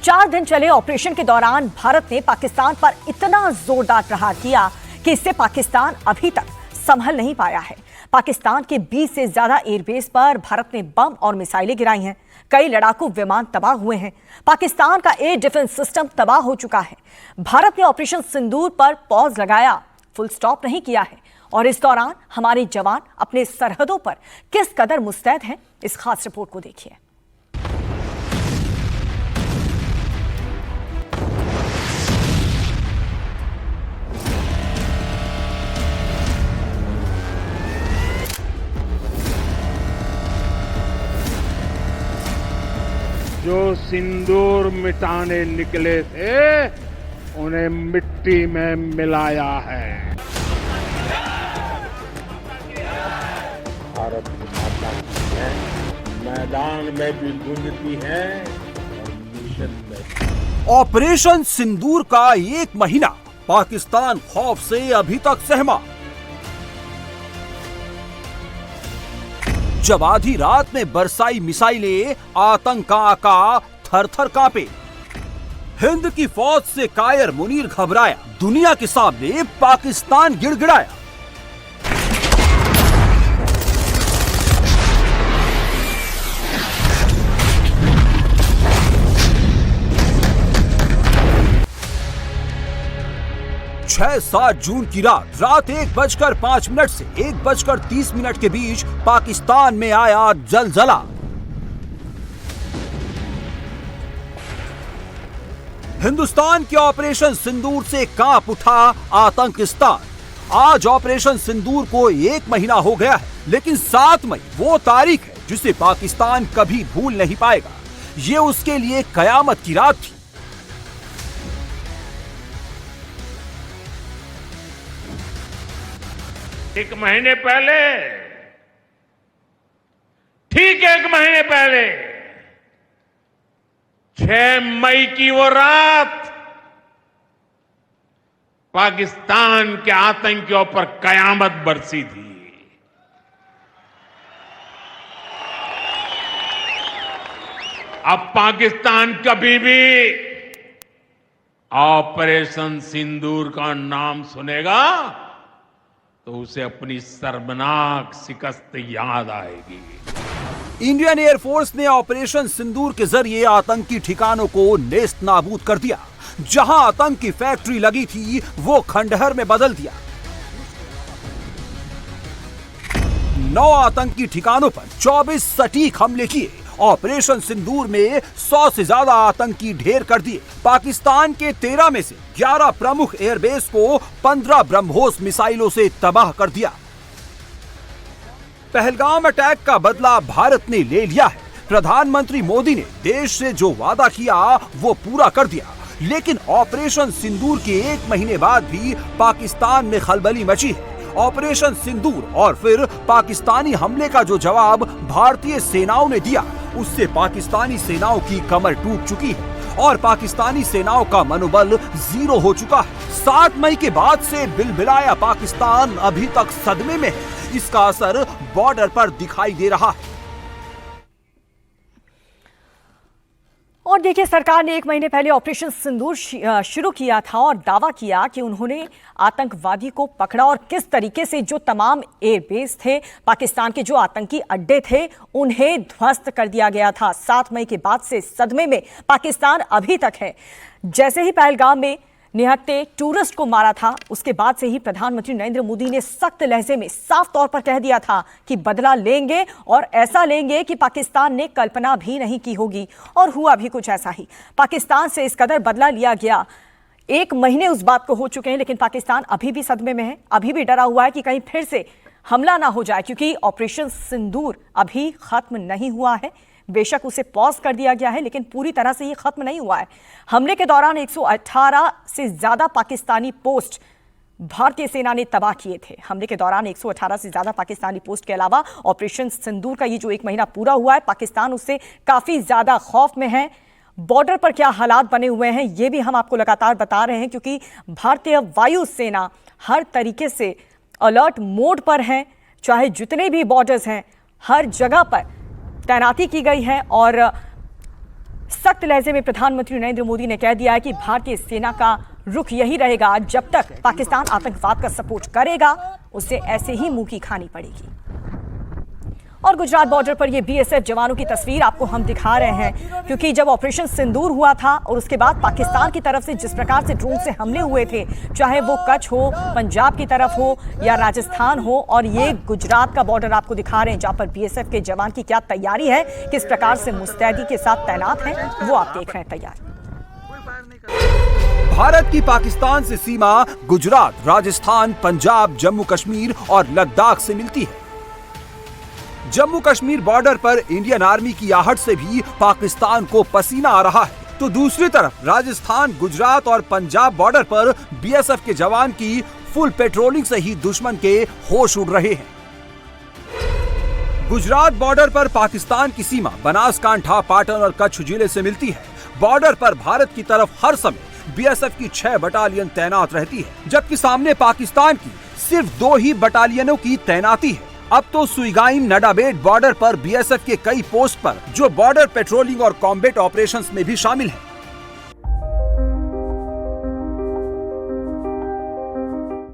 4 दिन चले ऑपरेशन के दौरान भारत ने पाकिस्तान पर इतना जोरदार प्रहार किया कि इससे पाकिस्तान अभी तक संभल नहीं पाया है। पाकिस्तान के 20 से ज्यादा एयरबेस पर भारत ने बम और मिसाइलें गिराई हैं। कई लड़ाकू विमान तबाह हुए हैं। पाकिस्तान का एयर डिफेंस सिस्टम तबाह हो चुका है। भारत ने ऑपरेशन सिंदूर पर पॉज लगाया, फुल स्टॉप नहीं किया है। और इस दौरान हमारे जवान अपने सरहदों पर किस कदर मुस्तैद हैं, इस खास रिपोर्ट को देखिए। जो सिंदूर मिटाने निकले थे उन्हें मिट्टी में मिलाया है। भारत की माता की है, मैदान में भी गूंजती है और मिशन में। ऑपरेशन सिंदूर का 1 महीना पाकिस्तान खौफ से अभी तक सहमा। जब आधी रात में बरसाई मिसाइलें आतंक का आका थर-थर कांपे। हिंद की फौज से कायर मुनीर घबराया, दुनिया के सामने पाकिस्तान गिड़गिड़ाया। छह 7 जून की रात 1:05 से 1:30 के बीच पाकिस्तान में आया जलजला। हिंदुस्तान के ऑपरेशन सिंदूर से कांप उठा आतंकिस्तान। आज ऑपरेशन सिंदूर को 1 महीना हो गया है, लेकिन 7 मई वो तारीख है जिसे पाकिस्तान कभी भूल नहीं पाएगा। ये उसके लिए कयामत की रात थी। एक महीने पहले, ठीक 1 महीने पहले 6 मई की वो रात पाकिस्तान के आतंकियों पर कयामत बरसी थी। अब पाकिस्तान कभी भी ऑपरेशन सिंदूर का नाम सुनेगा तो उसे अपनी शर्मनाक शिकस्त याद आएगी। इंडियन एयरफोर्स ने ऑपरेशन सिंदूर के जरिए आतंकी ठिकानों को नेस्त नाबूद कर दिया। जहां आतंक की फैक्ट्री लगी थी वो खंडहर में बदल दिया। 9 आतंकी ठिकानों पर 24 सटीक हमले किए। ऑपरेशन सिंदूर में 100 से ज्यादा आतंकी ढेर कर दिए। पाकिस्तान के 13 में से 11 प्रमुख एयरबेस को 15 ब्रह्मोस मिसाइलों से तबाह कर दिया। पहलगाम अटैक का बदला भारत ने ले लिया है। प्रधानमंत्री मोदी ने देश से जो वादा किया वो पूरा कर दिया, लेकिन ऑपरेशन सिंदूर के 1 महीने बाद भी पाकिस्तान में खलबली मची है। ऑपरेशन सिंदूर और फिर पाकिस्तानी हमले का जो जवाब भारतीय सेनाओं ने दिया, उससे पाकिस्तानी सेनाओं की कमर टूट चुकी है और पाकिस्तानी सेनाओं का मनोबल 0 हो चुका है। 7 मई के बाद से बिलबिलाया पाकिस्तान अभी तक सदमे में है। इसका असर बॉर्डर पर दिखाई दे रहा है। और देखिए, सरकार ने 1 महीने पहले ऑपरेशन सिंदूर शुरू किया था और दावा किया कि उन्होंने आतंकवादी को पकड़ा और किस तरीके से जो तमाम एयरबेस थे, पाकिस्तान के जो आतंकी अड्डे थे, उन्हें ध्वस्त कर दिया गया था। 7 मई के बाद से सदमे में पाकिस्तान अभी तक है। जैसे ही पहलगाम में निहत्थे टूरिस्ट को मारा था, उसके बाद से ही प्रधानमंत्री नरेंद्र मोदी ने सख्त लहजे में साफ तौर पर कह दिया था कि बदला लेंगे और ऐसा लेंगे कि पाकिस्तान ने कल्पना भी नहीं की होगी। और हुआ भी कुछ ऐसा ही। पाकिस्तान से इस कदर बदला लिया गया। 1 महीने उस बात को हो चुके हैं, लेकिन पाकिस्तान अभी भी सदमे में है। अभी भी डरा हुआ है कि कहीं फिर से हमला ना हो जाए, क्योंकि ऑपरेशन सिंदूर अभी खत्म नहीं हुआ है। बेशक उसे पॉज कर दिया गया है, लेकिन पूरी तरह से ये खत्म नहीं हुआ है। हमले के दौरान 118 से ज्यादा पाकिस्तानी पोस्ट भारतीय सेना ने तबाह किए थे। हमले के दौरान 118 से ज्यादा पाकिस्तानी पोस्ट के अलावा ऑपरेशन सिंदूर का ये जो 1 महीना पूरा हुआ है, पाकिस्तान उससे काफी ज्यादा खौफ में है। बॉर्डर पर क्या हालात बने हुए हैं ये भी हम आपको लगातार बता रहे हैं, क्योंकि भारतीय वायुसेना हर तरीके से अलर्ट मोड पर है। चाहे जितने भी बॉर्डर्स हैं, हर जगह पर तैनाती की गई है और सख्त लहजे में प्रधानमंत्री नरेंद्र मोदी ने कह दिया है कि भारतीय सेना का रुख यही रहेगा, जब तक पाकिस्तान आतंकवाद का सपोर्ट करेगा उसे ऐसे ही मुंह की खानी पड़ेगी। और गुजरात बॉर्डर पर ये बीएसएफ जवानों की तस्वीर आपको हम दिखा रहे हैं, क्योंकि जब ऑपरेशन सिंदूर हुआ था और उसके बाद पाकिस्तान की तरफ से जिस प्रकार से ड्रोन से हमले हुए थे, चाहे वो कच्छ हो, पंजाब की तरफ हो या राजस्थान हो, और ये गुजरात का बॉर्डर आपको दिखा रहे हैं जहां पर बीएसएफ के जवान की क्या तैयारी है, किस प्रकार से मुस्तैदी के साथ तैनात हैं, वो आप देख रहे हैं तैयार। भारत की पाकिस्तान से सीमा गुजरात, राजस्थान, पंजाब, जम्मू कश्मीर और लद्दाख से मिलती है। जम्मू कश्मीर बॉर्डर पर इंडियन आर्मी की आहट से भी पाकिस्तान को पसीना आ रहा है, तो दूसरी तरफ राजस्थान, गुजरात और पंजाब बॉर्डर पर बीएसएफ के जवान की फुल पेट्रोलिंग से ही दुश्मन के होश उड़ रहे हैं। गुजरात बॉर्डर पर पाकिस्तान की सीमा बनासकांठा, पाटन और कच्छ जिले से मिलती है। बॉर्डर पर भारत की तरफ हर समय बीएसएफ की 6 बटालियन तैनात रहती है, जबकि सामने पाकिस्तान की सिर्फ 2 ही बटालियनों की तैनाती है। अब तो सुईगाम नडाबेट बॉर्डर पर बीएसएफ के कई पोस्ट पर जो बॉर्डर पेट्रोलिंग और कॉम्बैट ऑपरेशंस में भी शामिल है।